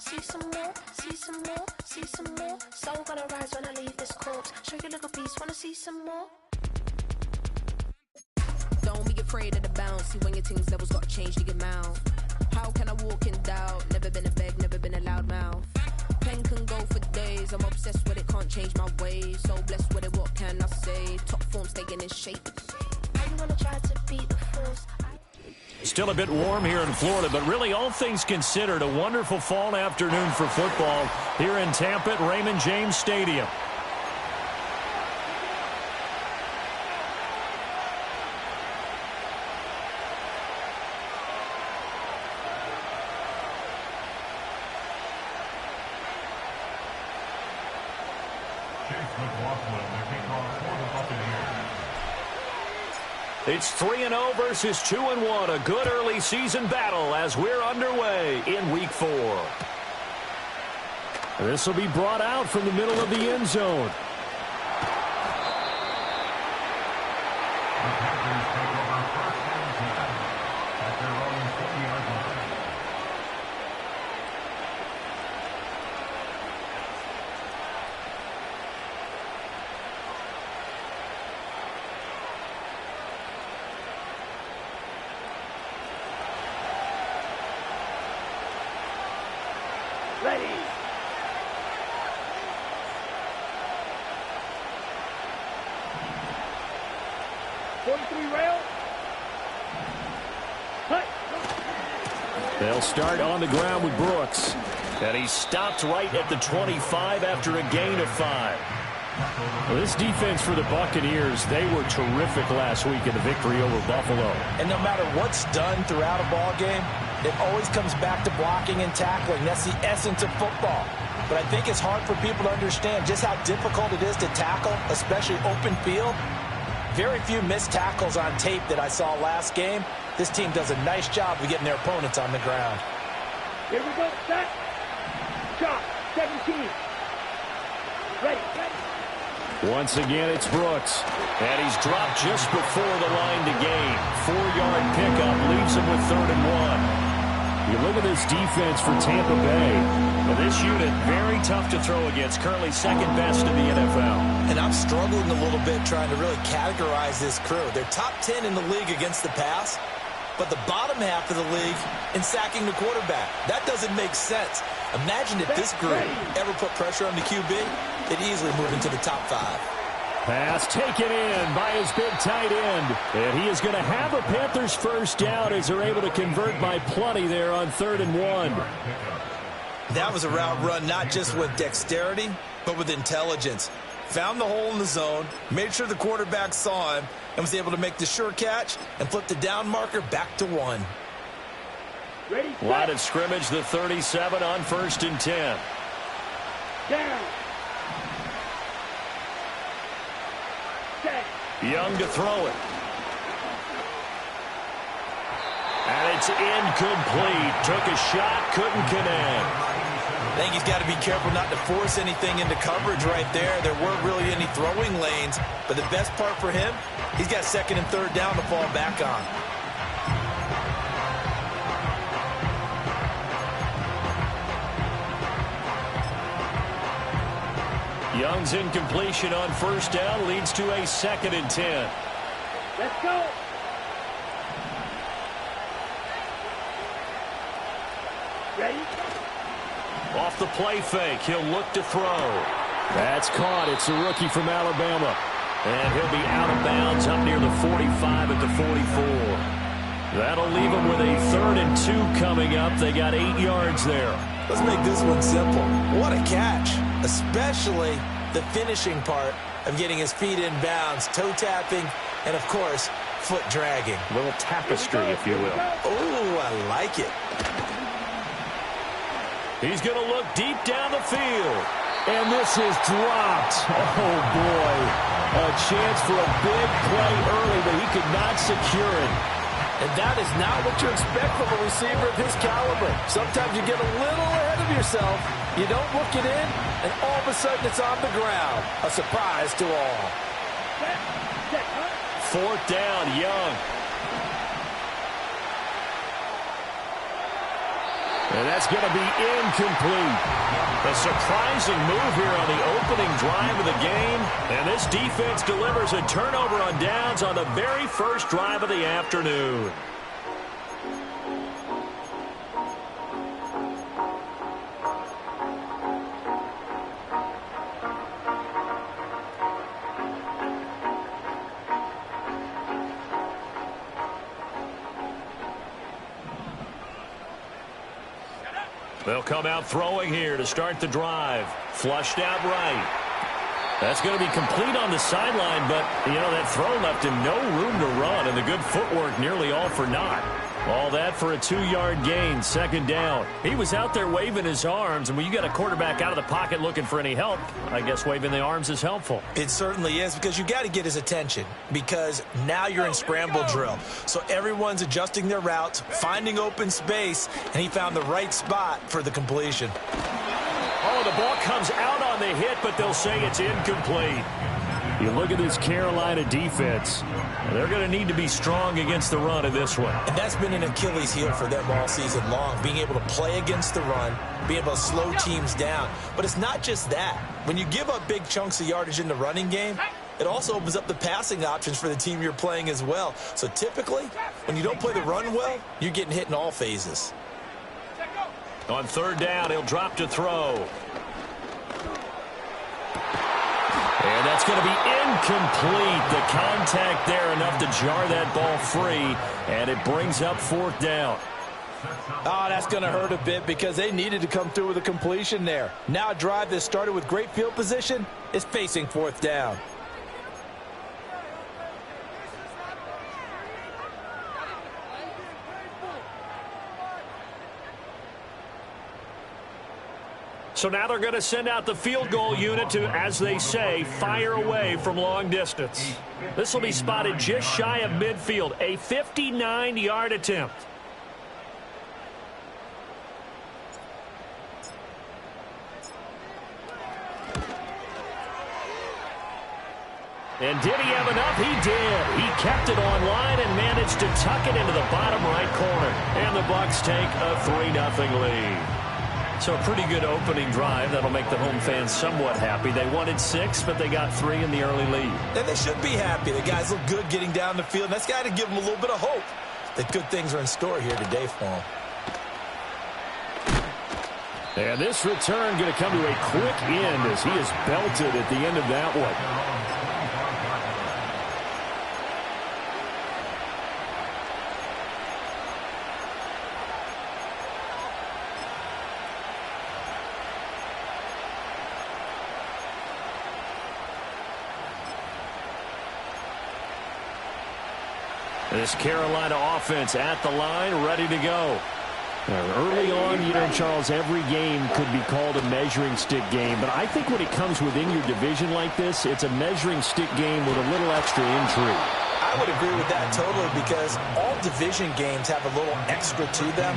see some more, see some more, see some more. Soul gonna rise when I leave this corpse. Show you little piece, wanna see some more? Don't be afraid of the bounce. See when your things levels got changed to your mouth. How can I walk in doubt? Never been a beg, never been a loud mouth. Pen can go for days. I'm obsessed with it, can't change my ways. So blessed with it, what can I say? Top form staying in shape. How you wanna try to beat the force? Still a bit warm here in Florida, but really all things considered, a wonderful fall afternoon for football here in Tampa at Raymond James Stadium. It's 3-0 versus 2-1. A good early season battle as we're underway in Week 4. This will be brought out from the middle of the end zone. Ready. Rail. They'll start on the ground with Brooks. And he stopped right at the 25 after a gain of 5. Well, this defense for the Buccaneers, they were terrific last week in the victory over Buffalo. And no matter what's done throughout a ball game, it always comes back to blocking and tackling. That's the essence of football. But I think it's hard for people to understand just how difficult it is to tackle, especially open field. Very few missed tackles on tape that I saw last game. This team does a nice job of getting their opponents on the ground. Here we go. Set. Shot. 17. Ready. Once again, it's Brooks. And he's dropped just before the line to gain. 4-yard pickup leaves him with 3rd and 1. You look at this defense for Tampa Bay. Well, this unit, very tough to throw against. Currently second best in the NFL. And I'm struggling a little bit trying to really categorize this crew. They're top 10 in the league against the pass, but the bottom half of the league in sacking the quarterback. That doesn't make sense. Imagine if this group ever put pressure on the QB, they'd easily move into the top 5. Pass taken in by his big tight end. And he is going to have a Panthers first down as they're able to convert by plenty there on 3rd and 1. That was a route run not just with dexterity, but with intelligence. Found the hole in the zone, made sure the quarterback saw him, and was able to make the sure catch and flip the down marker back to 1. Line of scrimmage, the 37 on 1st and 10. Down. Young to throw it. And it's incomplete. Took a shot, couldn't connect. I think he's got to be careful not to force anything into coverage right there. There weren't really any throwing lanes, but the best part for him, he's got 2nd and 3rd down to fall back on. Young's incompletion on 1st down leads to a 2nd and 10. Let's go. Ready? Off the play fake, he'll look to throw. That's caught. It's the rookie from Alabama. And he'll be out of bounds up near the 45 at the 44. That'll leave him with a 3rd and 2 coming up. They got 8 yards there. Let's make this one simple. What a catch, especially the finishing part of getting his feet in bounds, toe tapping, and, of course, foot dragging. A little tapestry, if you will. Oh, I like it. He's going to look deep down the field. And this is dropped. Oh, boy. A chance for a big play early, but he could not secure it. And that is not what you expect from a receiver of his caliber. Sometimes you get a little ahead of yourself. You don't look it in, and all of a sudden it's on the ground. A surprise to all. 4th down, Young. And that's going to be incomplete. A surprising move here on the opening drive of the game. And this defense delivers a turnover on downs on the very first drive of the afternoon. They'll come out throwing here to start the drive. Flushed out right. That's going to be complete on the sideline, but, you know, that throw left him no room to run, and the good footwork nearly all for naught. All that for a 2-yard gain, second down. He was out there waving his arms, and when you got a quarterback out of the pocket looking for any help, I guess waving the arms is helpful. It certainly is, because you got to get his attention, because now you're in scramble drill. So everyone's adjusting their routes, finding open space, and he found the right spot for the completion. Oh, the ball comes out on the hit, but they'll say it's incomplete. You look at this Carolina defense. They're going to need to be strong against the run in this one. And that's been an Achilles heel for them all season long, being able to play against the run, being able to slow teams down. But it's not just that. When you give up big chunks of yardage in the running game, it also opens up the passing options for the team you're playing as well. So typically, when you don't play the run well, you're getting hit in all phases. On third down, he'll drop to throw. And that's going to be incomplete. The contact there enough to jar that ball free, and it brings up fourth down. Oh, that's going to hurt a bit because they needed to come through with a completion there. Now a drive that started with great field position is facing fourth down. So now they're going to send out the field goal unit to, as they say, fire away from long distance. This will be spotted just shy of midfield, a 59-yard attempt. And did he have enough? He did. He kept it on line and managed to tuck it into the bottom right corner. And the Bucs take a 3-0 lead. So a pretty good opening drive. That'll make the home fans somewhat happy. They wanted 6, but they got 3 in the early lead. And they should be happy. The guys look good getting down the field. And that's got to give them a little bit of hope that good things are in store here today for them. And this return going to come to a quick end as he is belted at the end of that one. This Carolina offense at the line, ready to go. Early on, you know, Charles, every game could be called a measuring stick game. But I think when it comes within your division like this, it's a measuring stick game with a little extra intrigue. I would agree with that totally because all division games have a little extra to them.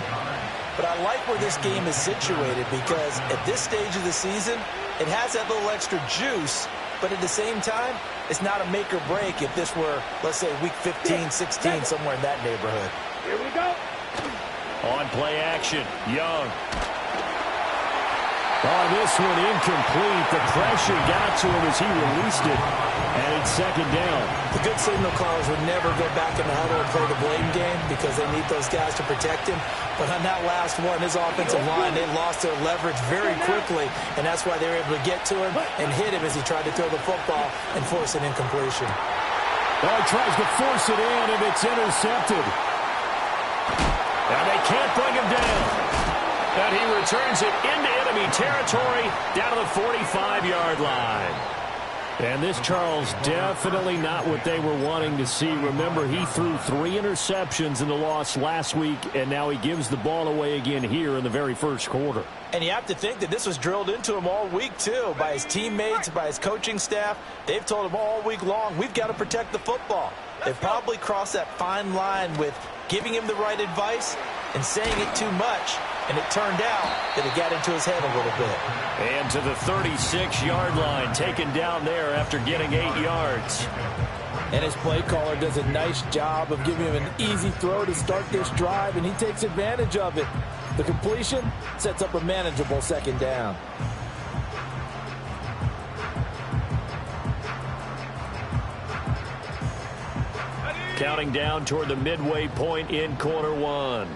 But I like where this game is situated because at this stage of the season, it has that little extra juice. But at the same time, it's not a make or break if this were, let's say, week 15, 16, somewhere in that neighborhood. Here we go. On play action, Young. Oh, this one incomplete. The pressure got to him as he released it. And it's second down. The good signal callers would never go back in the huddle and play the blame game because they need those guys to protect him. But on that last one, his offensive line, they lost their leverage very quickly, and that's why they were able to get to him and hit him as he tried to throw the football and force an incompletion. Oh, he tries to force it in, and it's intercepted. And they can't bring him down. And he returns it into enemy territory down to the 45-yard line. And this, Charles, definitely not what they were wanting to see. Remember, he threw 3 interceptions in the loss last week, and now he gives the ball away again here in the very first quarter. And you have to think that this was drilled into him all week, too, by his teammates, by his coaching staff. They've told him all week long, we've got to protect the football. They've probably crossed that fine line with giving him the right advice and saying it too much. And it turned out that it got into his head a little bit. And to the 36-yard line, taken down there after getting 8 yards. And his play caller does a nice job of giving him an easy throw to start this drive, and he takes advantage of it. The completion sets up a manageable second down. Counting down toward the midway point in quarter one.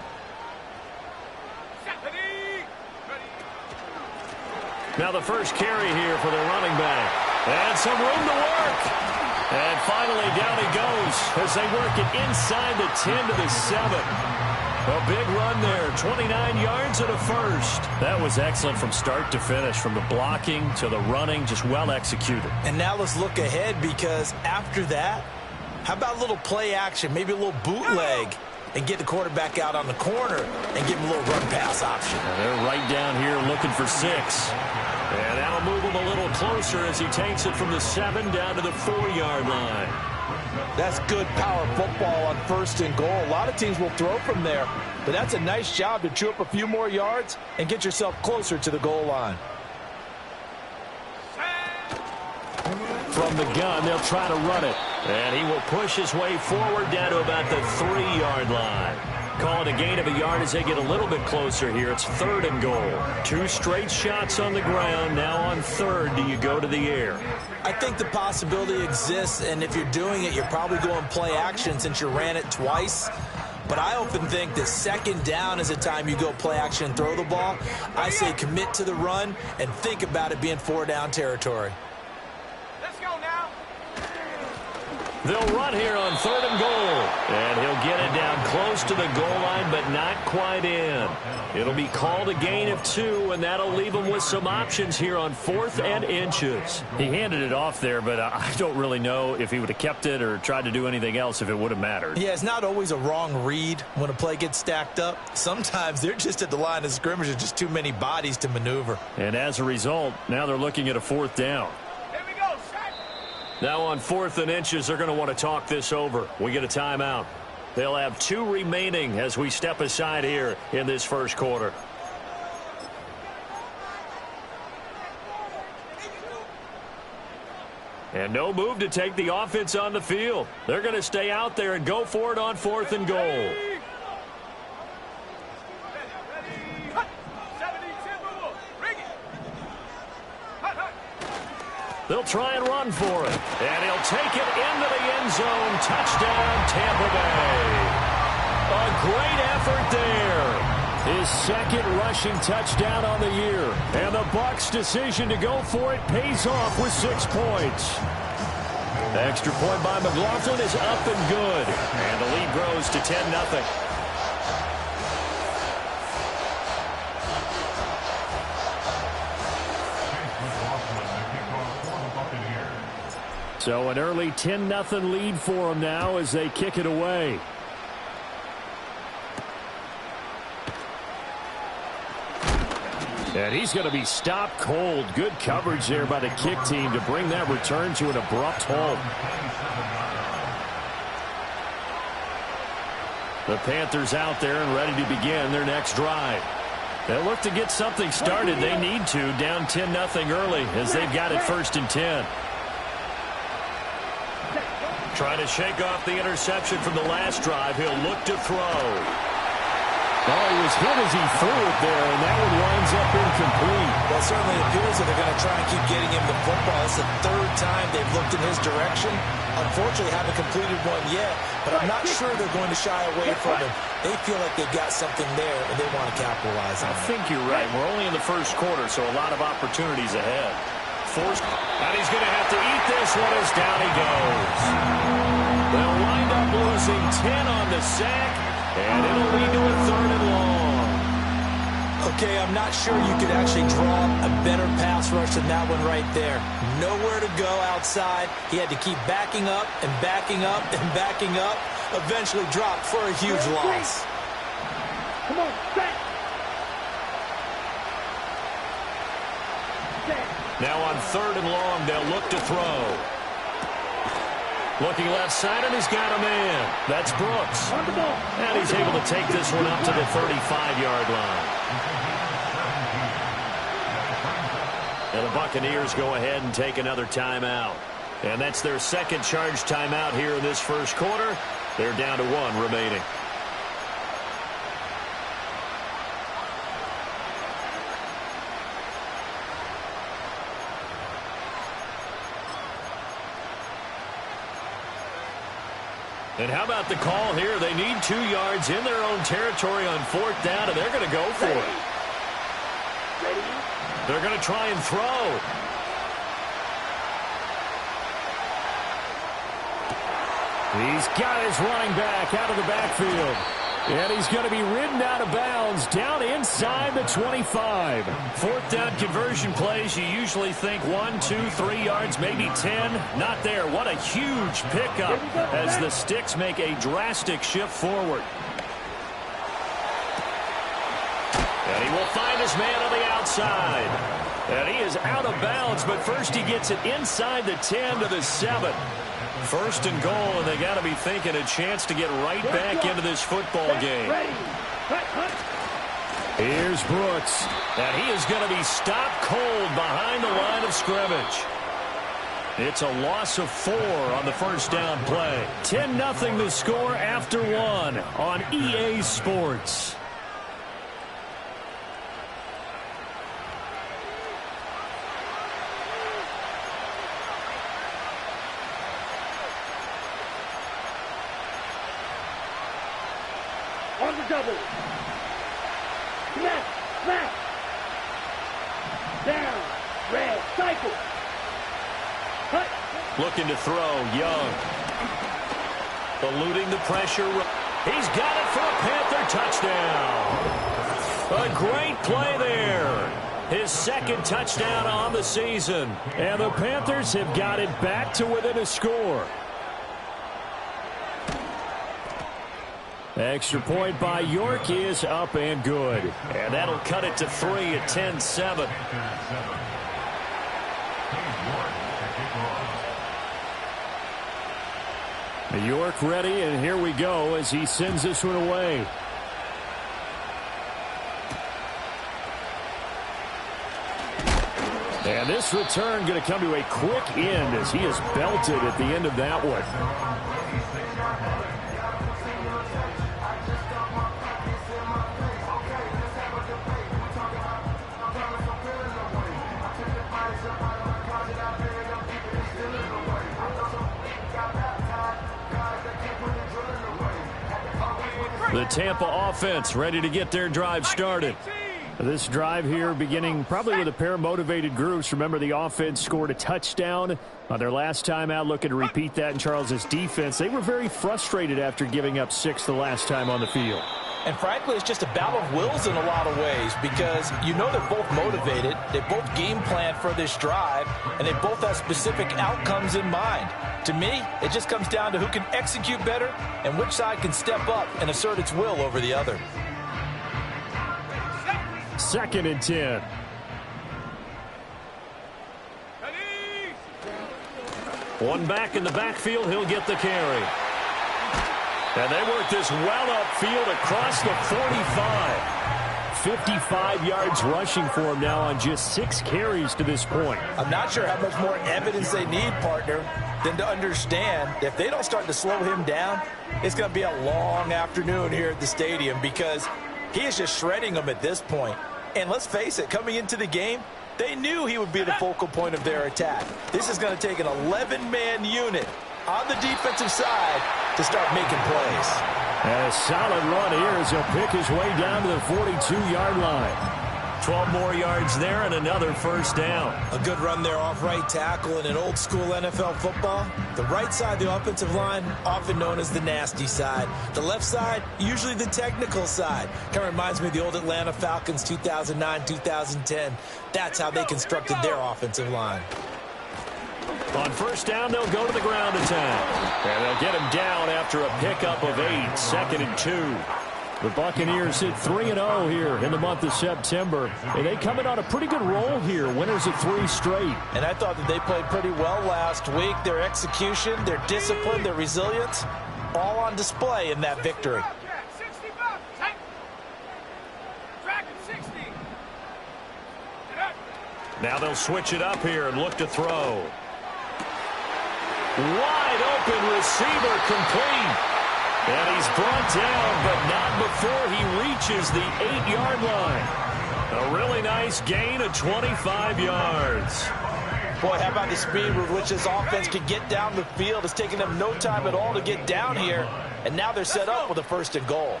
Now the first carry here for the running back. And some room to work. And finally down he goes as they work it inside the 10 to the 7. A big run there, 29 yards and a first. That was excellent from start to finish, from the blocking to the running, just well executed. And now let's look ahead, because after that, how about a little play action, maybe a little bootleg, and get the quarterback out on the corner and give him a little run pass option. And they're right down here looking for 6. And that'll move him a little closer as he takes it from the 7 down to the 4-yard line. That's good power football on 1st and goal. A lot of teams will throw from there, but that's a nice job to chew up a few more yards and get yourself closer to the goal line. From the gun, they'll try to run it. And he will push his way forward down to about the 3-yard line. Call it a gain of a yard as they get a little bit closer here. It's 3rd and goal. 2 straight shots on the ground. Now on 3rd, do you go to the air? I think the possibility exists, and if you're doing it, you're probably going play action since you ran it twice. But I often think that 2nd down is the time you go play action and throw the ball. I say commit to the run and think about it being 4-down territory. They'll run here on 3rd and goal. And he'll get it down close to the goal line, but not quite in. It'll be called a gain of 2, and that'll leave him with some options here on 4th and inches. He handed it off there, but I don't really know if he would have kept it or tried to do anything else if it would have mattered. Yeah, it's not always a wrong read when a play gets stacked up. Sometimes they're just at the line of scrimmage. There's just too many bodies to maneuver. And as a result, now they're looking at a 4th down. Now on 4th and inches, they're going to want to talk this over. We get a timeout. They'll have 2 remaining as we step aside here in this first quarter. And no move to take the offense on the field. They're going to stay out there and go for it on 4th and goal. They'll try and run for it. And he'll take it into the end zone. Touchdown, Tampa Bay. A great effort there. His 2nd rushing touchdown on the year. And the Bucs' decision to go for it pays off with 6 points. The extra point by McLaughlin is up and good. And the lead grows to 10-0. So an early 10-0 lead for them now as they kick it away. And he's going to be stopped cold. Good coverage there by the kick team to bring that return to an abrupt halt. The Panthers out there and ready to begin their next drive. They'll look to get something started. They need to, down 10-0 early as they've got it 1st and 10. Trying to shake off the interception from the last drive. He'll look to throw. Oh, he was hit as he threw it there, and that one winds up incomplete. Well, it certainly appears that they're going to try and keep getting him the football. It's the 3rd time they've looked in his direction. Unfortunately, haven't completed one yet, but I'm not sure they're going to shy away from him. They feel like they've got something there, and they want to capitalize on it. I think you're right. We're only in the first quarter, so a lot of opportunities ahead. And he's going to have to eat this one as down he goes. They'll wind up losing 10 on the sack, and it'll lead to a 3rd and long. Okay, I'm not sure you could actually draw a better pass rush than that one right there. Nowhere to go outside. He had to keep backing up and backing up and backing up. Eventually dropped for a huge loss. Come on, back. Now on 3rd and long, they'll look to throw. Looking left side, and he's got a man. That's Brooks. And he's able to take this one up to the 35-yard line. And the Buccaneers go ahead and take another timeout. And that's their 2nd charge timeout here in this first quarter. They're down to 1 remaining. And how about the call here? They need 2 yards in their own territory on 4th down, and they're going to go for it. They're going to try and throw. He's got his running back out of the backfield. And he's going to be ridden out of bounds down inside the 25. 4th down conversion plays, you usually think 1, 2, 3 yards, maybe 10. Not there. What a huge pickup as the Sticks make a drastic shift forward. And he will find his man on the outside. And he is out of bounds, but first he gets it inside the 10 to the 7. 1st and goal, and they got to be thinking a chance to get right back into this football game. Here's Brooks, and he is going to be stopped cold behind the line of scrimmage. It's a loss of 4 on the 1st down play. 10-0 the score after 1 on EA Sports. On the double. Snap, snap. Down, red, cycle. Cut. Looking to throw, Young. Eluding the pressure. He's got it for a Panther touchdown. A great play there. His 2nd touchdown on the season. And the Panthers have got it back to within a score. Extra point by York is up and good. And that'll cut it to 3 at 10-7. York ready, and here we go as he sends this one away. And this return going to come to a quick end as he is belted at the end of that one. The Tampa offense ready to get their drive started. This drive here beginning probably with a pair of motivated groups. Remember, the offense scored a touchdown on their last time out, looking to repeat that in Charles's defense. They were very frustrated after giving up 6 the last time on the field. And frankly, it's just a battle of wills in a lot of ways because you know they're both motivated, they both game plan for this drive, and they both have specific outcomes in mind. To me, it just comes down to who can execute better and which side can step up and assert its will over the other. 2nd and 10. One back in the backfield, he'll get the carry. And they work this well upfield across the 45. 55 yards rushing for him now on just 6 carries to this point. I'm not sure how much more evidence they need, partner, than to understand that if they don't start to slow him down, it's going to be a long afternoon here at the stadium because he is just shredding them at this point. And let's face it, coming into the game, they knew he would be the focal point of their attack. This is going to take an 11-man unit on the defensive side to start making plays. And a solid run here as he'll pick his way down to the 42-yard line. 12 more yards there and another 1st down. A good run there off right tackle in an old-school NFL football. The right side of the offensive line, often known as the nasty side. The left side, usually the technical side. Kind of reminds me of the old Atlanta Falcons 2009-2010. That's how they constructed their offensive line. On 1st down, they'll go to the ground attack. And they'll get him down after a pickup of 8, 2nd and 2. The Buccaneers hit 3-0 here in the month of September. And they come in on a pretty good roll here, winners of 3 straight. And I thought that they played pretty well last week. Their execution, their discipline, their resilience, all on display in that victory. Now they'll switch it up here and look to throw. Wide open receiver complete. And he's brought down, but not before he reaches the 8-yard line. A really nice gain of 25 yards. Boy, how about the speed with which this offense can get down the field? It's taking them no time at all to get down here. And now they're set up with a 1st and goal.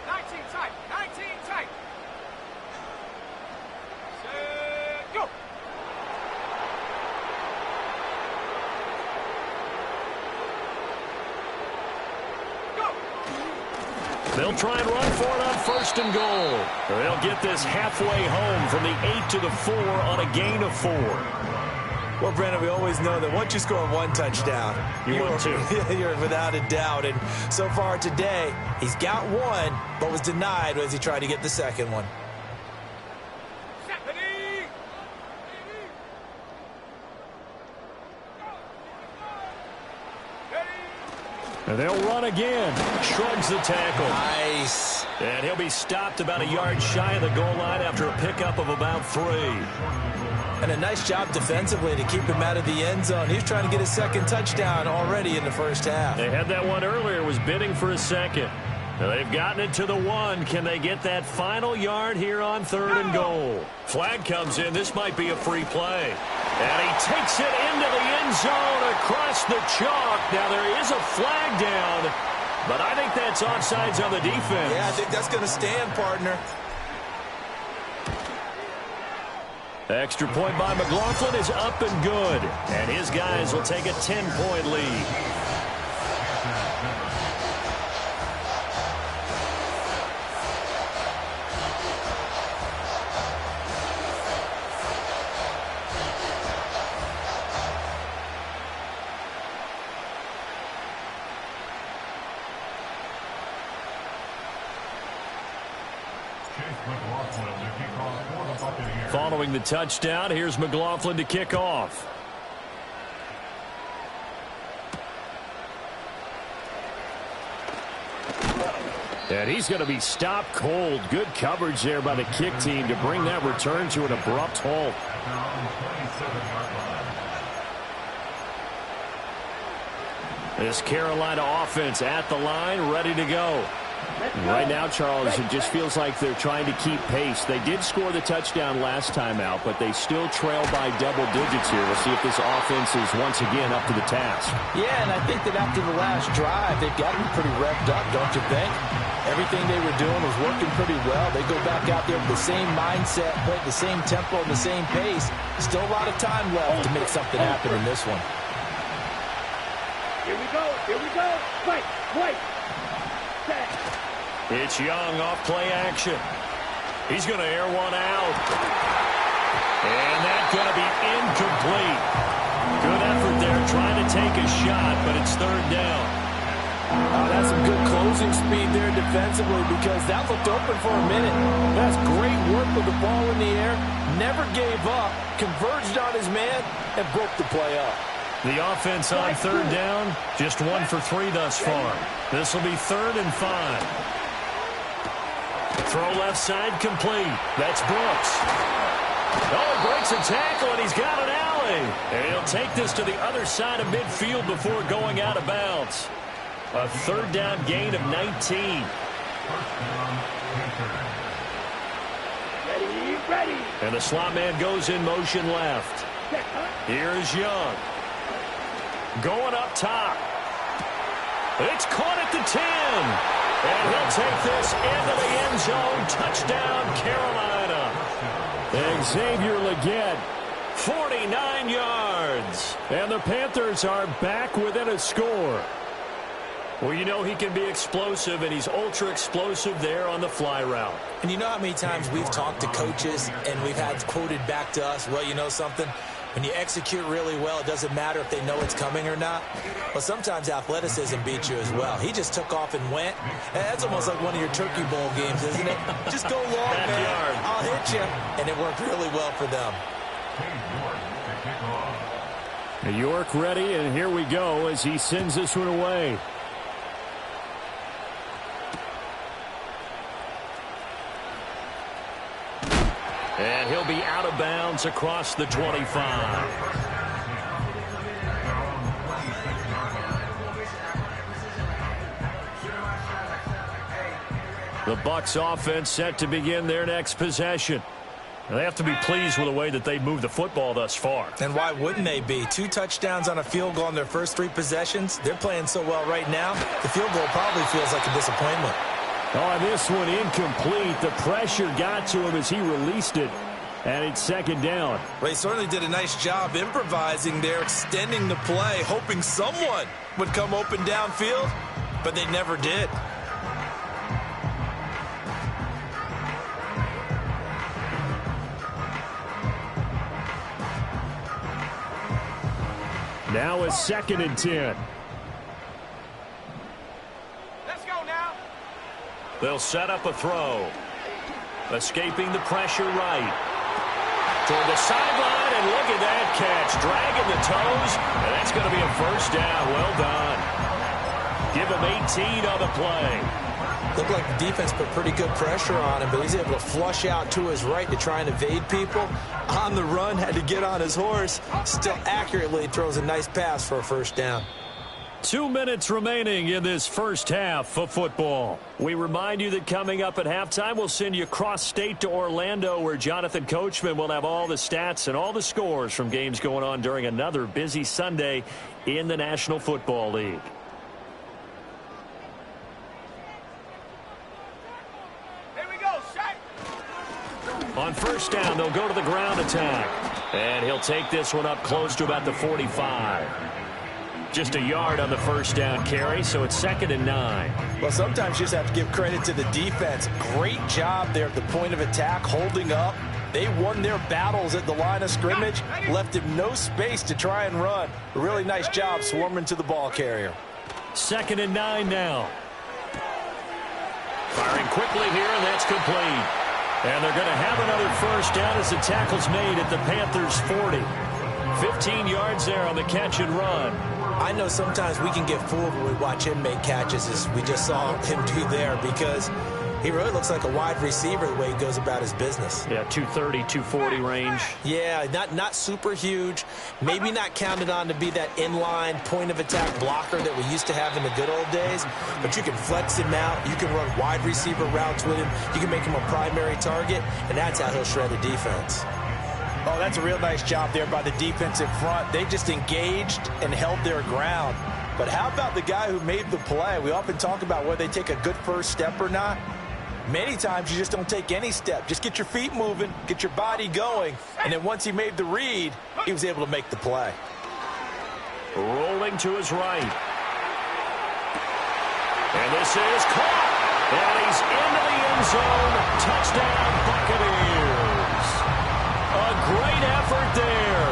19 tight. 19 tight. Set, go. They'll try and run for it on 1st and goal. They'll get this halfway home from the 8 to the 4 on a gain of 4. Well, Brandon, we always know that once you score 1 touchdown, you won 2. You're without a doubt. And so far today, he's got 1, but was denied as he tried to get the 2nd one. And they'll run again. Shrugs the tackle. Nice. And he'll be stopped about a yard shy of the goal line after a pickup of about 3. And a nice job defensively to keep him out of the end zone. He's trying to get his 2nd touchdown already in the 1st half. They had that one earlier, was bidding for a 2nd. They've gotten it to the 1. Can they get that final yard here on 3rd and goal? Flag comes in. This might be a free play. And he takes it into the end zone across the chalk. Now there is a flag down, but I think that's offsides on the defense. Yeah, I think that's going to stand, partner. Extra point by McLaughlin is up and good. And his guys will take a 10-point lead. Following the touchdown, here's McLaughlin to kick off. And he's going to be stopped cold. Good coverage there by the kick team to bring that return to an abrupt halt. This Carolina offense at the line, ready to go. Right now, Charles, it just feels like they're trying to keep pace. They did score the touchdown last time out, but they still trail by double digits here. We'll see if this offense is once again up to the task. Yeah, and I think that after the last drive, they've got to be pretty revved up, don't you think? Everything they were doing was working pretty well. They go back out there with the same mindset, play at the same tempo and the same pace. Still a lot of time left to make something happen in this one. Here we go. Here we go. Fight. Wait. It's Young off play action. He's going to air one out. And that's going to be incomplete. Good effort there trying to take a shot, but it's 3rd down. That's some good closing speed there defensively because that looked open for a minute. That's great work with the ball in the air. Never gave up, converged on his man, and broke the play up. The offense on 3rd down, just 1 for 3 thus far. This will be 3rd and 5. Throw left side complete. That's Brooks. Oh, he breaks a tackle, and he's got an alley. And he'll take this to the other side of midfield before going out of bounds. A 3rd down gain of 19. Ready. And the slot man goes in motion left. Here's Young. Going up top. It's caught at the 10. And he'll take this into the end zone. Touchdown, Carolina. Xavier Legette, 49 yards. And the Panthers are back within a score. Well, you know he can be explosive, and he's ultra-explosive there on the fly route. And you know how many times we've talked to coaches and we've had quoted back to us, well, you know something? When you execute really well, it doesn't matter if they know it's coming or not. But sometimes athleticism beats you as well. He just took off and went. That's almost like one of your Turkey Bowl games, isn't it? Just go long, man. I'll hit you. And it worked really well for them. New York ready, and here we go as he sends this one away. And he'll be out of bounds across the 25. The Bucs offense set to begin their next possession. They have to be pleased with the way that they've moved the football thus far. And why wouldn't they be? 2 touchdowns on a field goal in their first 3 possessions. They're playing so well right now, the field goal probably feels like a disappointment. Oh, this one incomplete. The pressure got to him as he released it, and it's second down. Well, he certainly did a nice job improvising there, extending the play, hoping someone would come open downfield, but they never did. Now it's 2nd and 10. Let's go now. They'll set up a throw. Escaping the pressure right. Toward the sideline, and look at that catch. Dragging the toes, and that's going to be a first down. Well done. Give him 18 on the play. Looked like the defense put pretty good pressure on him, but he's able to flush out to his right to try and evade people. On the run, had to get on his horse. Still accurately throws a nice pass for a first down. 2 minutes remaining in this first half of football. We remind you that coming up at halftime, we'll send you cross-state to Orlando, where Jonathan Coachman will have all the stats and all the scores from games going on during another busy Sunday in the National Football League. On first down, they'll go to the ground attack. And he'll take this one up close to about the 45. Just a yard on the first down carry, so it's 2nd and 9. Well, sometimes you just have to give credit to the defense. Great job there at the point of attack, holding up. They won their battles at the line of scrimmage, left him no space to try and run. A really nice job swarming to the ball carrier. 2nd and 9 now. Firing quickly here, and that's complete. And they're going to have another first down as the tackle's made at the Panthers' 40. 15 yards there on the catch and run. I know sometimes we can get fooled when we watch him make catches, as we just saw him do there, because he really looks like a wide receiver the way he goes about his business. Yeah, 230, 240 range. Yeah, not super huge. Maybe not counted on to be that inline point-of-attack blocker that we used to have in the good old days. But you can flex him out. You can run wide receiver routes with him. You can make him a primary target, and that's how he'll shred the defense. Oh, that's a real nice job there by the defensive front. They just engaged and held their ground. But how about the guy who made the play? We often talk about whether they take a good first step or not. Many times you just don't take any step. Just get your feet moving, get your body going, and then once he made the read, he was able to make the play. Rolling to his right. And this is caught. And he's into the end zone. Touchdown, Buccaneers. A great effort there.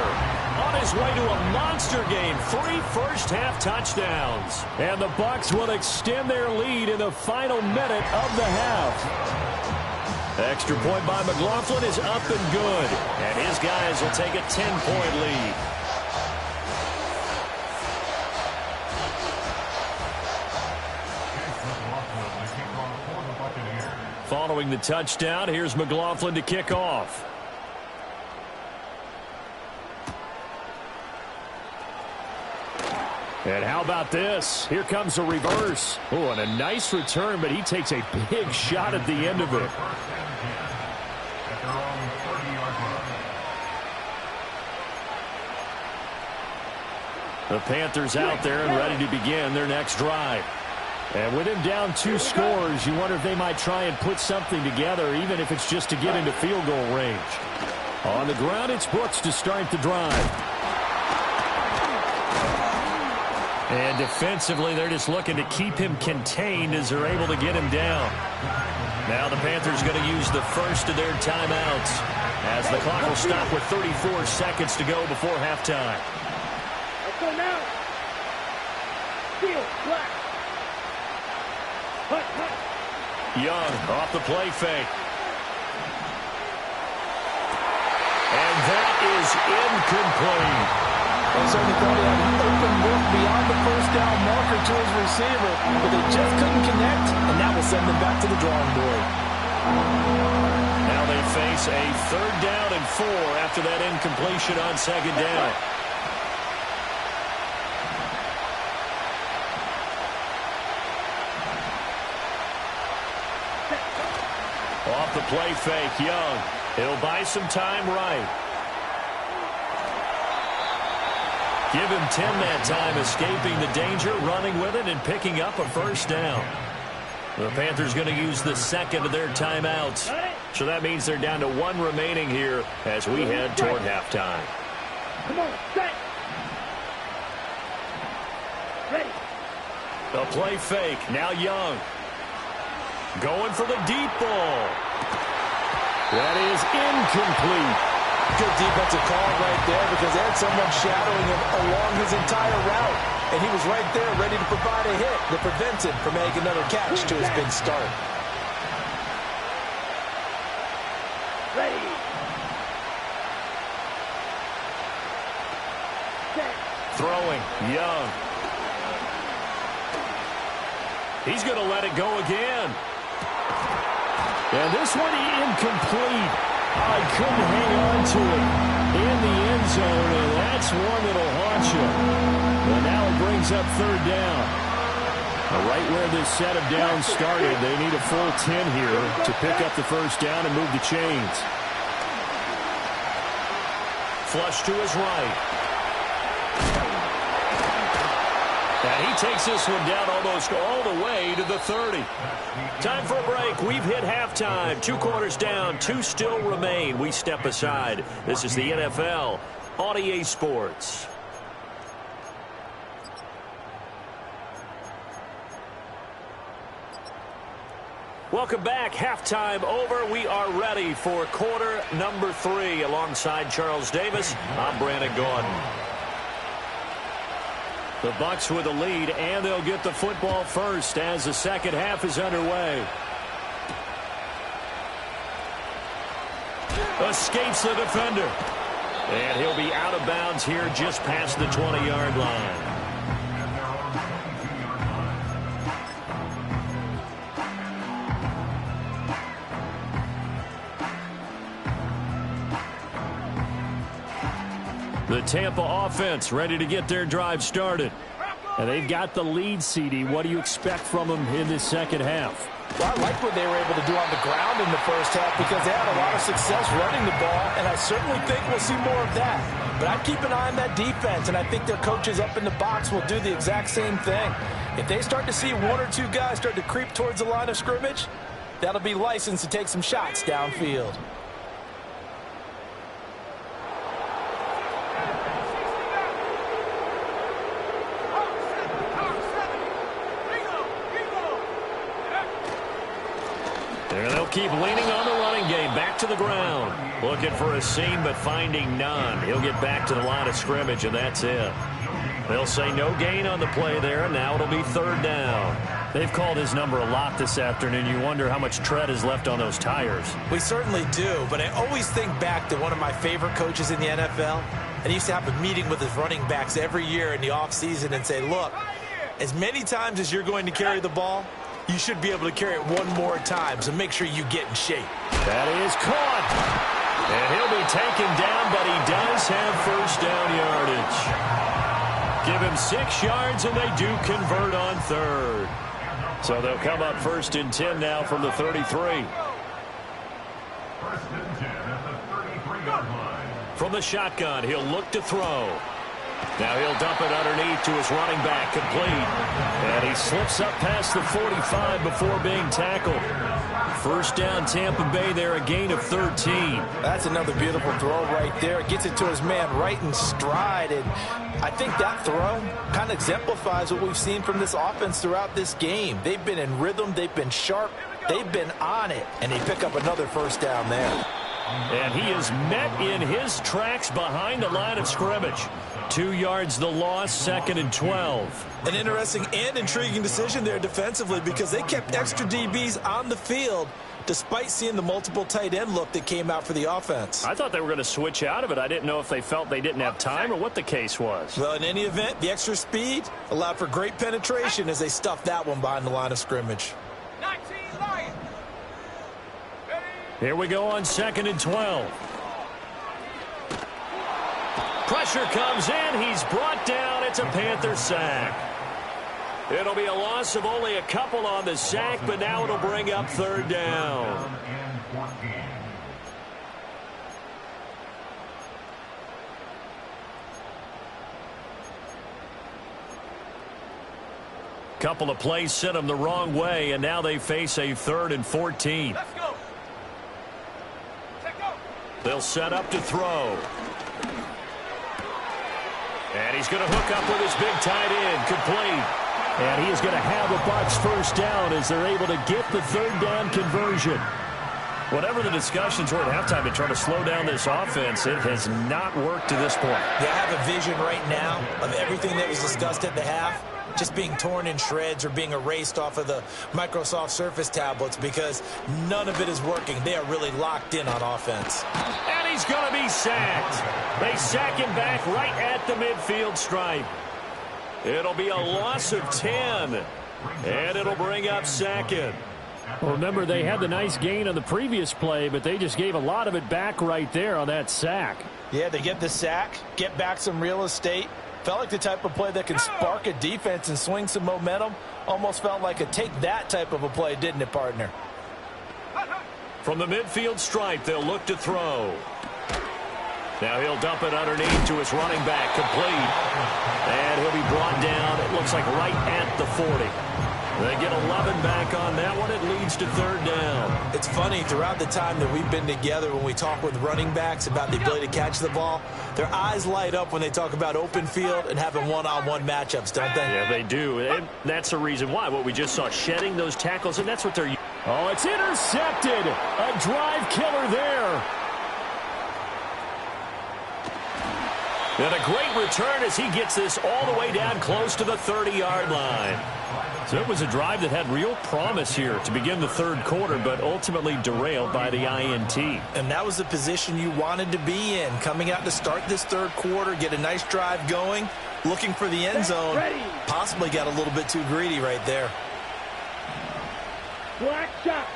On his way to a monster game, 3 first-half touchdowns. And the Bucs will extend their lead in the final minute of the half. Extra point by McLaughlin is up and good. And his guys will take a 10-point lead. Following the touchdown, here's McLaughlin to kick off. And how about this? Here comes a reverse. Oh, and a nice return, but he takes a big shot at the end of it. The Panthers out there and ready to begin their next drive. And with him down 2 scores, you wonder if they might try and put something together, even if it's just to get into field goal range. On the ground, it's Bucs to start the drive. And defensively, they're just looking to keep him contained as they're able to get him down. Now the Panthers going to use the first of their timeouts as the clock will stop with 34 seconds to go before halftime. Let's go now. Field, black. Hut, hut. Young off the play fake. And that is incomplete. They certainly thought he had an open look beyond the first down marker to his receiver, but they just couldn't connect, and that will send them back to the drawing board. Now they face a 3rd down and 4 after that incompletion on 2nd down. Off the play fake, Young. He'll buy some time right. Give him 10 that time, escaping the danger, running with it, and picking up a first down. The Panthers going to use the second of their timeouts. So that means they're down to one remaining here as we head toward halftime. Come on, set. Ready. A play fake. Now Young. Going for the deep ball. That is incomplete. Good defensive call right there because they had someone shadowing him along his entire route. And he was right there ready to provide a hit that prevents him from making another catch to his big start. Ready. Set. Throwing. Young. He's going to let it go again. And this one incomplete. I couldn't hang on to it in the end zone, and that's one that'll haunt you. And now it brings up third down. Right where this set of downs started, they need a full 10 here to pick up the first down and move the chains. Flush to his right. And he takes this one down almost all the way to the 30. Time for a break. We've hit halftime. 2 quarters down. 2 still remain. We step aside. This is the NFL on EA Sports. Welcome back. Halftime over. We are ready for quarter number 3. Alongside Charles Davis, I'm Brandon Gordon. The Bucs with the lead, and they'll get the football first as the second half is underway. Escapes the defender. And he'll be out of bounds here just past the 20-yard line. The Tampa offense ready to get their drive started. And they've got the lead, CD. What do you expect from them in this second half? Well, I like what they were able to do on the ground in the first half because they had a lot of success running the ball, and I certainly think we'll see more of that. But I'd keep an eye on that defense, and I think their coaches up in the box will do the exact same thing. If they start to see 1 or 2 guys start to creep towards the line of scrimmage, that'll be licensed to take some shots downfield. They'll keep leaning on the running game. Back to the ground. Looking for a seam, but finding none. He'll get back to the line of scrimmage, and that's it. They'll say no gain on the play there, and now it'll be third down. They've called his number a lot this afternoon. You wonder how much tread is left on those tires. We certainly do, but I always think back to one of my favorite coaches in the NFL. And he used to have a meeting with his running backs every year in the offseason and say, look, as many times as you're going to carry the ball, you should be able to carry it one more time, so make sure you get in shape. That is caught. And he'll be taken down, but he does have first down yardage. Give him 6 yards, and they do convert on third. So they'll come up first and 10 now from the 33. First and 10 at the 33-yard line. From the shotgun, he'll look to throw. Now he'll dump it underneath to his running back, complete. And he slips up past the 45 before being tackled. First down, Tampa Bay there, a gain of 13. That's another beautiful throw right there. Gets it to his man right in stride. And I think that throw kind of exemplifies what we've seen from this offense throughout this game. They've been in rhythm. They've been sharp. They've been on it. And they pick up another first down there. And he is met in his tracks behind the line of scrimmage. 2 yards the loss, second and 12. An interesting and intriguing decision there defensively because they kept extra DBs on the field despite seeing the multiple tight end look that came out for the offense. I thought they were going to switch out of it. I didn't know if they felt they didn't have time or what the case was. Well, in any event, the extra speed allowed for great penetration as they stuffed that one behind the line of scrimmage. 19 Lions. Here we go on second and 12. Pressure comes in. He's brought down. It's a Panther sack. It'll be a loss of only a couple on the sack, but now it'll bring up third down. Couple of plays sent them the wrong way, and now they face a 3rd and 14. Let's go. Check go. They'll set up to throw. And he's going to hook up with his big tight end, complete. And he is going to have the Bucs first down as they're able to get the 3rd down conversion. Whatever the discussions were at halftime to try to slow down this offense, it has not worked to this point. Yeah, I have a vision right now of everything that was discussed at the half just being torn in shreds or being erased off of the Microsoft Surface tablets because none of it is working. They are really locked in on offense. And he's going to be sacked. They sack him back right at the midfield stripe. It'll be a loss of 10, and it'll bring up 2nd. Well, remember, they had the nice gain on the previous play, but they just gave a lot of it back right there on that sack. Yeah, they get the sack, get back some real estate. Felt like the type of play that can spark a defense and swing some momentum. Almost felt like a take-that type of a play, didn't it, partner? From the midfield stripe, they'll look to throw. Now he'll dump it underneath to his running back, complete. And he'll be brought down, it looks like right at the 40. They get 11 back on that one. It leads to 3rd down. It's funny, throughout the time that we've been together, when we talk with running backs about the ability to catch the ball, their eyes light up when they talk about open field and having one-on-one matchups, don't they? Yeah, they do. And that's the reason why. What we just saw, shedding those tackles, and that's what they're... Oh, it's intercepted. A drive killer there. And a great return as he gets this all the way down close to the 30-yard line. So it was a drive that had real promise here to begin the 3rd quarter, but ultimately derailed by the INT. And that was the position you wanted to be in, coming out to start this 3rd quarter, get a nice drive going, looking for the end zone. Possibly got a little bit too greedy right there. Black shot.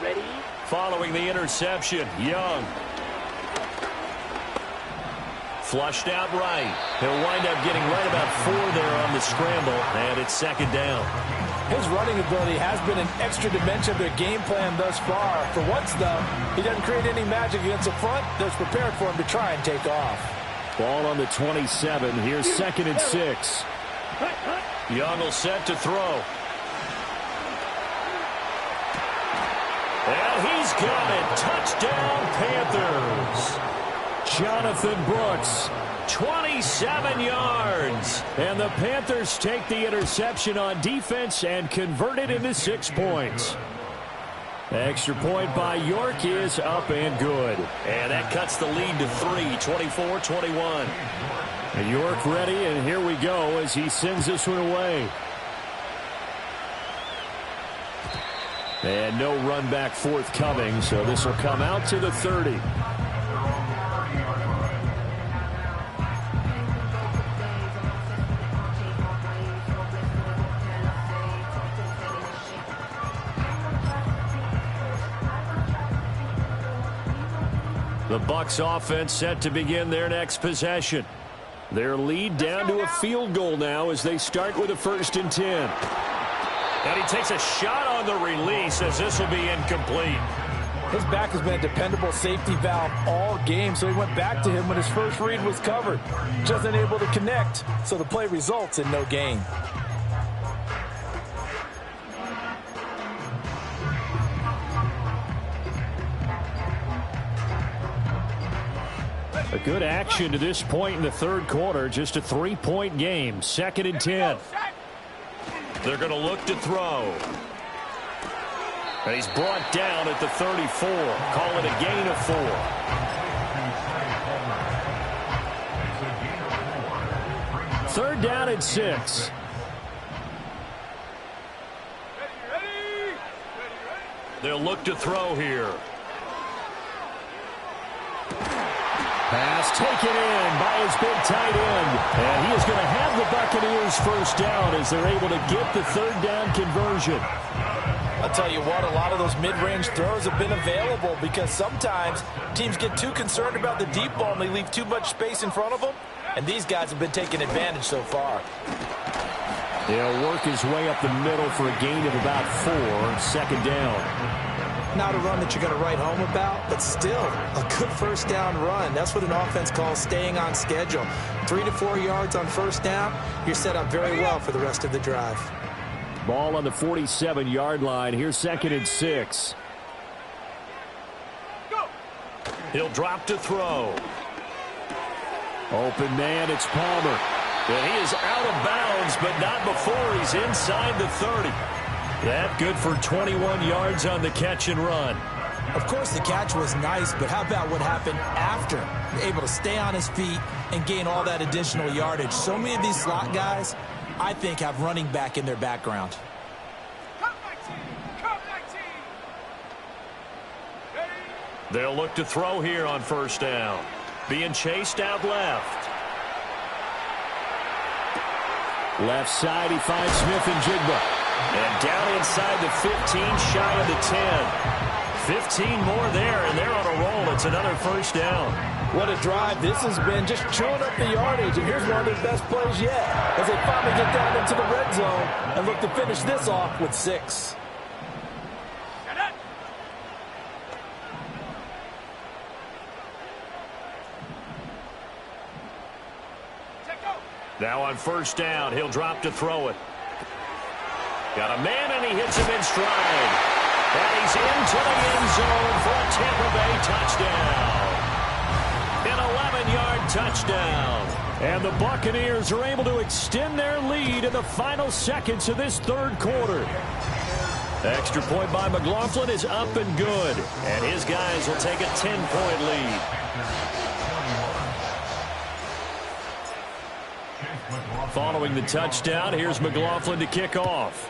Ready? Following the interception, Young. Flushed out right. He'll wind up getting right about 4 there on the scramble, and it's 2nd down. His running ability has been an extra dimension of their game plan thus far. For once, though, he doesn't create any magic against the front that's prepared for him to try and take off. Ball on the 27. Here's 2nd and 6. Young will set to throw. And he's got it. Touchdown, Panthers. Jonathan Brooks. 27 yards. And the Panthers take the interception on defense and convert it into 6 points. Extra point by York is up and good. And that cuts the lead to 3, 24-21. And York ready, and here we go as he sends this one away. And no run back forthcoming, so this will come out to the 30. The Bucs offense set to begin their next possession. Their lead down to a field goal now as they start with a 1st and 10. And he takes a shot on the release as this will be incomplete. His back has been a dependable safety valve all game, so he went back to him when his first read was covered. Just unable to connect, so the play results in no gain. A good action to this point in the 3rd quarter. Just a 3-point game. 2nd and 10. They're going to look to throw. And he's brought down at the 34. Call it a gain of 4. Third down and 6. They'll look to throw here. Pass taken in by his big tight end. And he is going to have the Buccaneers first down as they're able to get the 3rd down conversion. I'll tell you what, a lot of those mid-range throws have been available because sometimes teams get too concerned about the deep ball and they leave too much space in front of them. And these guys have been taking advantage so far. He'll work his way up the middle for a gain of about 4. 2nd down. Not a run that you're going to write home about, but still a good first down run. That's what an offense calls staying on schedule. 3 to 4 yards on first down, you're set up very well for the rest of the drive. Ball on the 47-yard line. Here's 2nd and 6. He'll drop to throw. Open man, it's Palmer. And he is out of bounds, but not before he's inside the 30. That good for 21 yards on the catch and run. Of course, the catch was nice, but how about what happened after? Able to stay on his feet and gain all that additional yardage. So many of these slot guys, I think, have running back in their background. They'll look to throw here on first down. Being chased out left. Left side, he finds Smith-Njigba. And down inside the 15, shy of the 10. 15 more there, and they're on a roll. It's another first down. What a drive this has been, just chewing up the yardage. And here's one of their best plays yet, as they finally get down into the red zone and look to finish this off with 6. Now on first down, he'll drop to throw it. Got a man, and he hits him in stride. And he's into the end zone for a Tampa Bay touchdown. An 11-yard touchdown. And the Buccaneers are able to extend their lead in the final seconds of this third quarter. Extra point by McLaughlin is up and good. And his guys will take a 10-point lead. Following the touchdown, here's McLaughlin to kick off.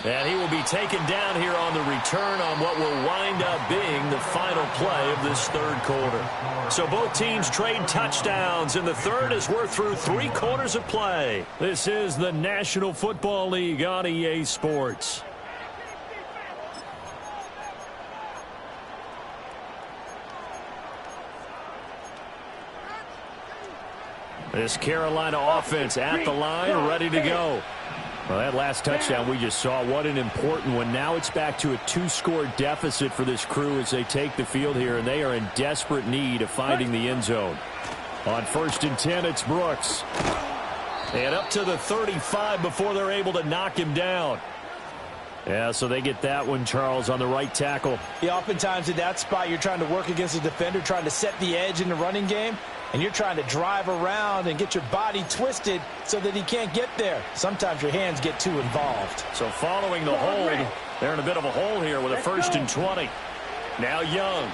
And he will be taken down here on the return on what will wind up being the final play of this third quarter. So both teams trade touchdowns in the third as we're through 3 quarters of play. This is the National Football League on EA Sports. This Carolina offense at the line, ready to go. Well, that last touchdown we just saw, what an important one. Now it's back to a 2-score deficit for this crew as they take the field here, and they are in desperate need of finding the end zone. On 1st and 10, it's Brooks. And up to the 35 before they're able to knock him down. Yeah, so they get that one, Charles, on the right tackle. Yeah, oftentimes in that spot, you're trying to work against a defender, trying to set the edge in the running game, and you're trying to drive around and get your body twisted so that he can't get there. Sometimes your hands get too involved. So following the hold, they're in a bit of a hole here with a 1st and 20. Now Young.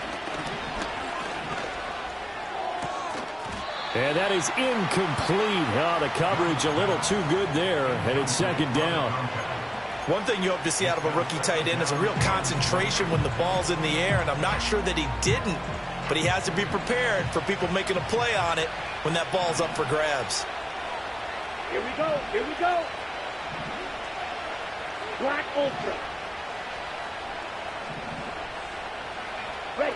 And that is incomplete. Oh, the coverage a little too good there, and it's 2nd down. One thing you hope to see out of a rookie tight end is a real concentration when the ball's in the air, and I'm not sure that he didn't, but he has to be prepared for people making a play on it when that ball's up for grabs. Here we go, here we go. Black Ultra. Right.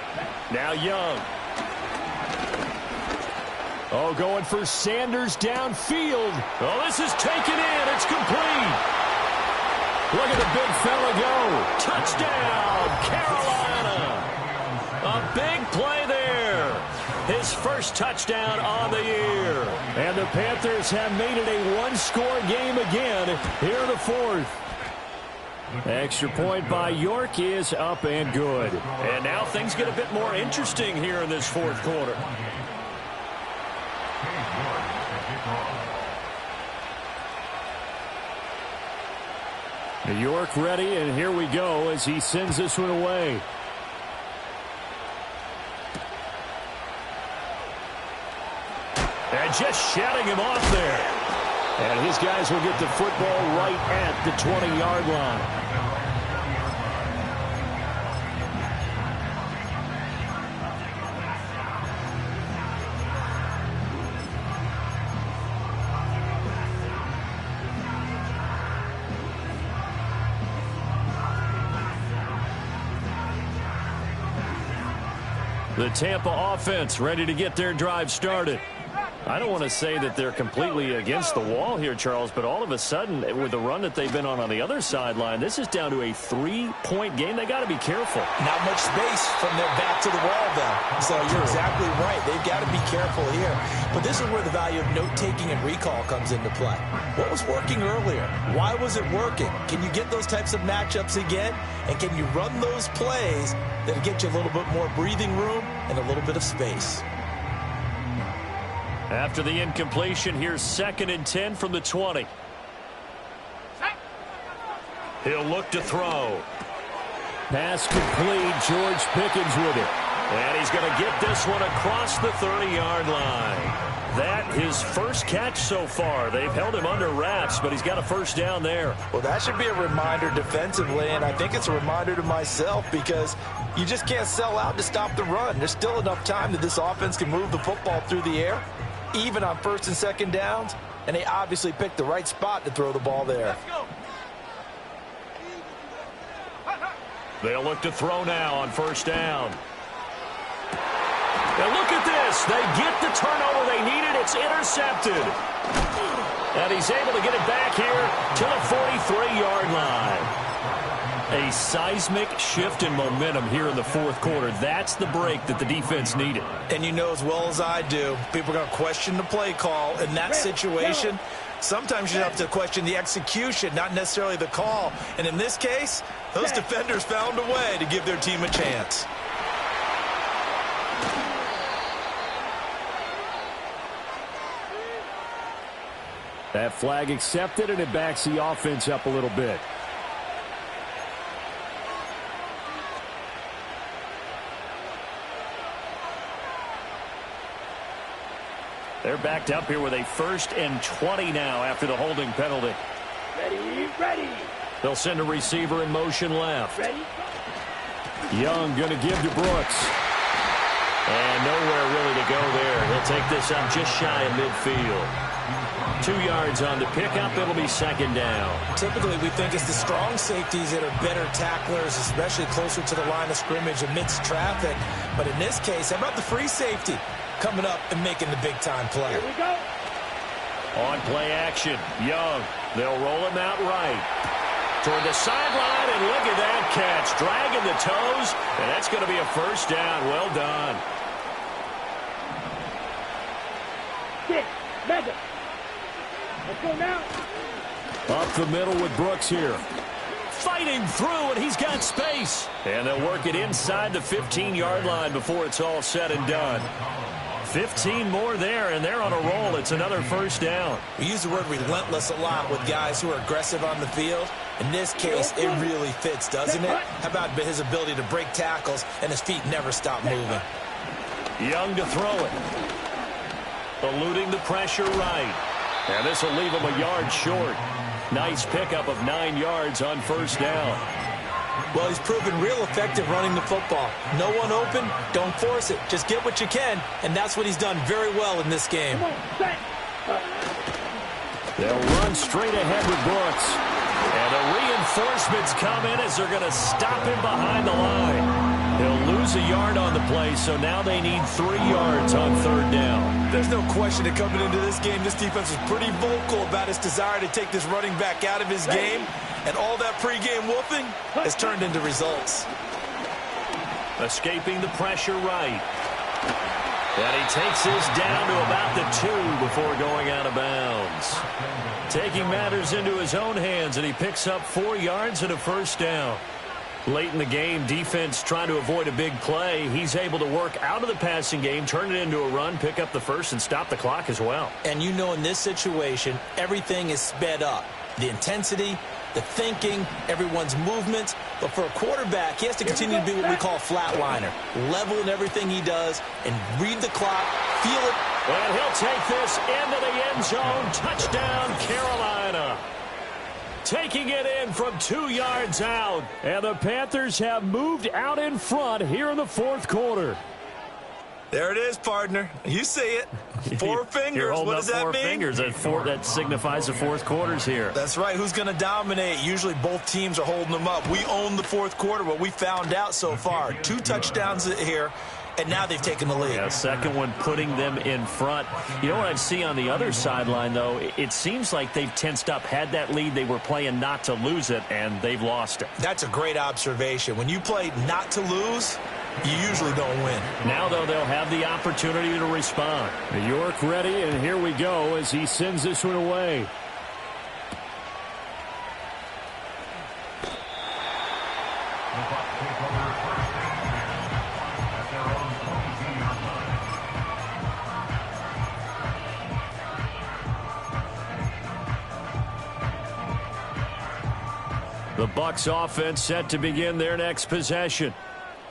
Now Young. Oh, going for Sanders downfield. Oh, this is taken in. It's complete. Look at the big fella go. Touchdown, Carolina. A big play there. His first touchdown on the year. And the Panthers have made it a 1-score game again here in the 4th. Extra point by York is up and good. And now things get a bit more interesting here in this 4th quarter. New York ready, and here we go as he sends this one away. And just shutting him off there. And his guys will get the football right at the 20-yard line. The Tampa offense ready to get their drive started. I don't want to say that they're completely against the wall here, Charles, but all of a sudden, with the run that they've been on the other sideline, this is down to a 3-point game. They got to be careful. Not much space from their back to the wall, though. So you're exactly right. They've got to be careful here. But this is where the value of note-taking and recall comes into play. What was working earlier? Why was it working? Can you get those types of matchups again? And can you run those plays that'll get you a little bit more breathing room and a little bit of space? After the incompletion, here's 2nd and 10 from the 20. He'll look to throw. Pass complete. George Pickens with it. And he's going to get this one across the 30-yard line. That his first catch so far. They've held him under wraps, but he's got a first down there. Well, that should be a reminder defensively, and I think it's a reminder to myself because you just can't sell out to stop the run. There's still enough time that this offense can move the football through the air, even on 1st and 2nd downs, and they obviously picked the right spot to throw the ball there. They'll look to throw now on 1st down. And look at this. They get the turnover they needed. It's intercepted. And he's able to get it back here to the 43-yard line. A seismic shift in momentum here in the 4th quarter. That's the break that the defense needed. And you know as well as I do, people are going to question the play call in that situation. Sometimes you have to question the execution, not necessarily the call. And in this case, those defenders found a way to give their team a chance. That flag accepted, and it backs the offense up a little bit. They're backed up here with a 1st and 20 now after the holding penalty. Ready. They'll send a receiver in motion left. Ready. Young going to give to Brooks. And nowhere really to go there. He'll take this up just shy of midfield. 2 yards on the pickup. It'll be 2nd down. Typically, we think it's the strong safeties that are better tacklers, especially closer to the line of scrimmage amidst traffic. But in this case, how about the free safety coming up and making the big-time play? Here we go. On play action, Young. They'll roll him out right. Toward the sideline, and look at that catch. Dragging the toes, and that's going to be a 1st down. Well done. Mega. Let's go now. Up the middle with Brooks here. Fighting through, and he's got space. And they'll work it inside the 15-yard line before it's all said and done. 15 more there, and they're on a roll. It's another 1st down. We use the word relentless a lot with guys who are aggressive on the field. In this case, it really fits, doesn't it? How about his ability to break tackles, and his feet never stop moving? Young to throw it. Eluding the pressure right. And this will leave him a yard short. Nice pickup of 9 yards on 1st down. Well, he's proven real effective running the football. No one open, don't force it. Just get what you can, and that's what he's done very well in this game. They'll run straight ahead with Brooks. And the reinforcements come in as they're going to stop him behind the line. He'll lose a yard on the play, so now they need 3 yards on 3rd down. There's no question that coming into this game, this defense was pretty vocal about its desire to take this running back out of his game. And all that pregame whooping has turned into results. Escaping the pressure right. And he takes this down to about the 2 before going out of bounds. Taking matters into his own hands, and he picks up 4 yards and a 1st down. Late in the game, defense trying to avoid a big play. He's able to work out of the passing game, turn it into a run, pick up the 1st, and stop the clock as well. And you know in this situation, everything is sped up. The intensity, the thinking, everyone's movement. But for a quarterback, he has to continue to be what we call a flatliner. Level in everything he does and read the clock, feel it. And he'll take this into the end zone. Touchdown, Carolina. Taking it in from 2 yards out. And the Panthers have moved out in front here in the 4th quarter. There it is, partner. You see it. 4 fingers. What does that mean? 4 fingers. That signifies the 4th quarter's here. That's right. Who's going to dominate? Usually both teams are holding them up. We own the 4th quarter. What we found out so far, 2 touchdowns here. and now they've taken the lead. Yeah, second one putting them in front. You know what I see on the other sideline, though? It seems like they've tensed up, had that lead. They were playing not to lose it, and they've lost it. That's a great observation. When you play not to lose, you usually don't win. Now, though, they'll have the opportunity to respond. York ready, and here we go as he sends this one away. The Bucs offense set to begin their next possession.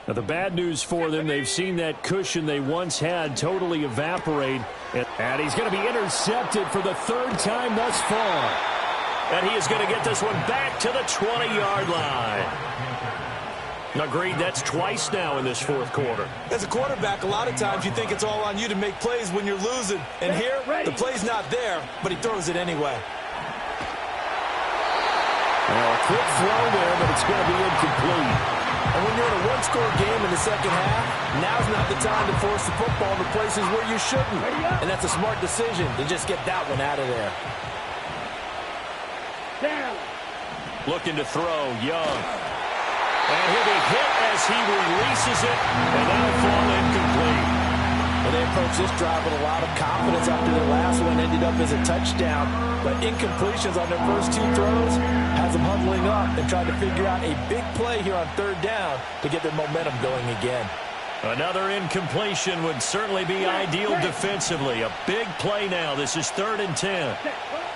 Now, the bad news for them, they've seen that cushion they once had totally evaporate. And he's going to be intercepted for the third time thus far. And he is going to get this one back to the 20-yard line. Agreed, that's twice now in this fourth quarter. As a quarterback, a lot of times you think it's all on you to make plays when you're losing. And here, the play's not there, but he throws it anyway. Well, a quick throw there, but it's going to be incomplete. And when you're in a one-score game in the second half, now's not the time to force the football to places where you shouldn't. And that's a smart decision to just get that one out of there. Down. Looking to throw, Young. And he'll be hit as he releases it, and that'll fall incomplete. Well, they approached this drive with a lot of confidence after their last one ended up as a touchdown. But incompletions on their first two throws has them huddling up and trying to figure out a big play here on third down to get their momentum going again. Another incompletion would certainly be ideal defensively. A big play now. This is 3rd and 10.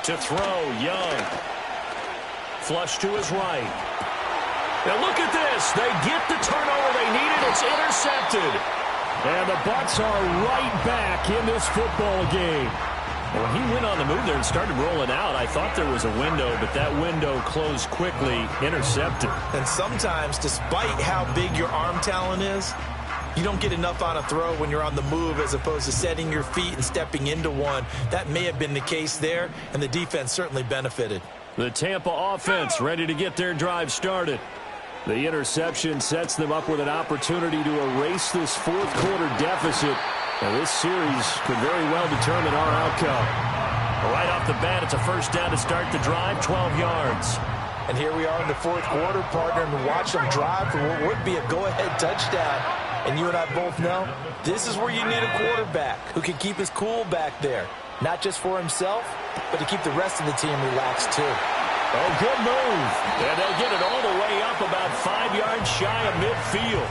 To throw, Young. Flush to his right. Now look at this. They get the turnover they needed. It's intercepted. And the Bucs are right back in this football game. When he went on the move there and started rolling out, I thought there was a window, but that window closed quickly, intercepted. And sometimes, despite how big your arm talent is, you don't get enough on a throw when you're on the move as opposed to setting your feet and stepping into one. That may have been the case there, and the defense certainly benefited. The Tampa offense ready to get their drive started. The interception sets them up with an opportunity to erase this fourth quarter deficit. Now, this series could very well determine our outcome. Right off the bat, it's a first down to start the drive, 12 yards. And here we are in the fourth quarter, partner, and watch them drive for what would be a go-ahead touchdown. And you and I both know this is where you need a quarterback who can keep his cool back there. Not just for himself, but to keep the rest of the team relaxed, too. Oh, good move. And they'll get it all the way up about 5 yards shy of midfield.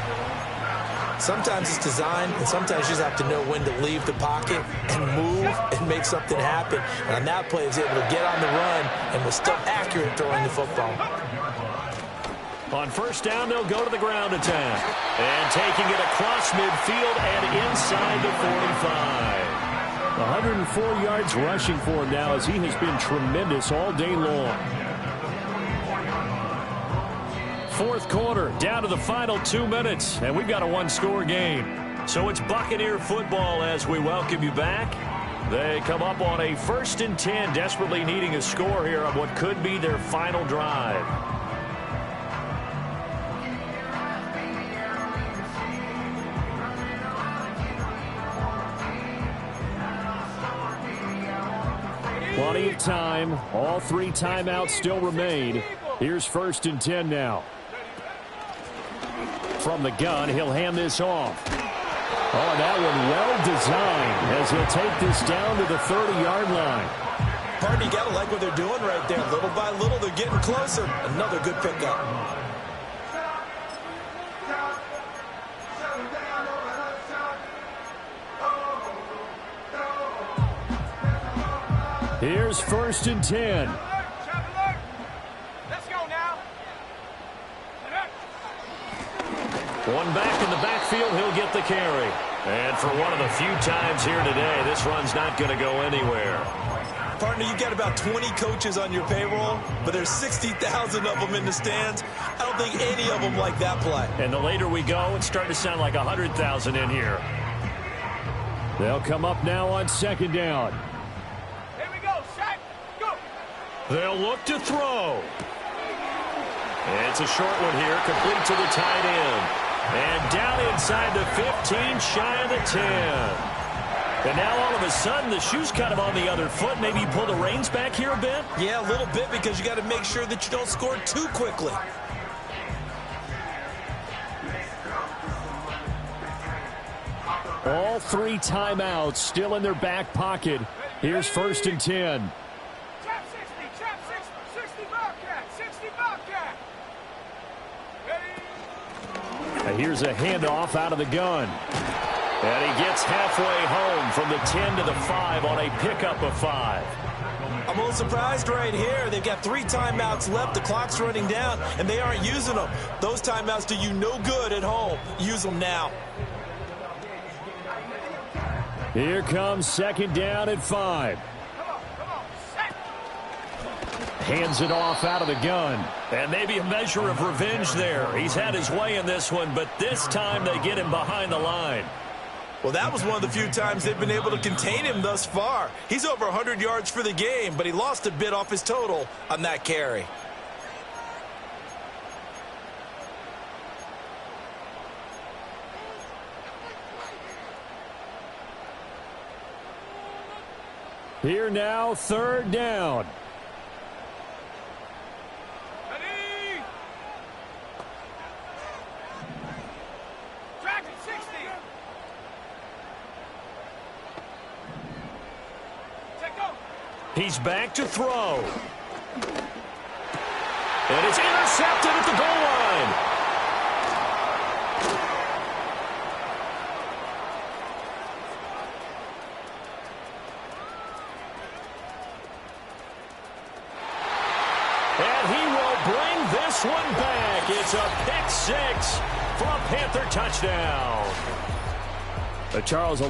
Sometimes it's designed, and sometimes you just have to know when to leave the pocket and move and make something happen. And on that play, he was able to get on the run and was still accurate throwing the football. On first down, they'll go to the ground attack. And taking it across midfield and inside the 45. 104 yards rushing for him now as he has been tremendous all day long. Fourth quarter, down to the final 2 minutes, and we've got a one-score game. So it's Buccaneer football as we welcome you back. They come up on a 1st and 10, desperately needing a score here on what could be their final drive. Plenty of time. All 3 timeouts still remain. Here's 1st and 10 now. From the gun, he'll hand this off. Oh, that one well designed as he'll take this down to the 30-yard line. Partner, you got to like what they're doing right there. Little by little, they're getting closer. Another good pickup. Here's 1st and 10. Let's go now. One back in the backfield, he'll get the carry. And for one of the few times here today, this run's not going to go anywhere. Partner, you got about 20 coaches on your payroll, but there's 60,000 of them in the stands. I don't think any of them like that play. And the later we go, it's starting to sound like 100,000 in here. They'll come up now on 2nd down. Here we go, Shaq. Go. They'll look to throw. It's a short one here, complete to the tight end. And down inside the 15, shy of the 10. And now all of a sudden the shoe's kind of on the other foot. Maybe you pull the reins back here a bit? Yeah, a little bit, because you got to make sure that you don't score too quickly. All 3 timeouts still in their back pocket. Here's 1st and 10. Trap 60, trap 60 Bobcat, 60 Bobcat. Ready? Here's a handoff out of the gun. And he gets halfway home from the 10 to the 5 on a pickup of 5. I'm a little surprised right here. They've got 3 timeouts left. The clock's running down, and they aren't using them. Those timeouts do you no good at home. Use them now. Here comes 2nd down at 5. Come on, set. Hands it off out of the gun. And maybe a measure of revenge there. He's had his way in this one, but this time they get him behind the line. Well, that was one of the few times they've been able to contain him thus far. He's over 100 yards for the game, but he lost a bit off his total on that carry. Here now, 3rd down. Ready? Track it, 60. Check go. He's back to throw. And it's intercepted at the goal line. And he will bring this one back. It's a pick 6 for a Panther touchdown. Charles,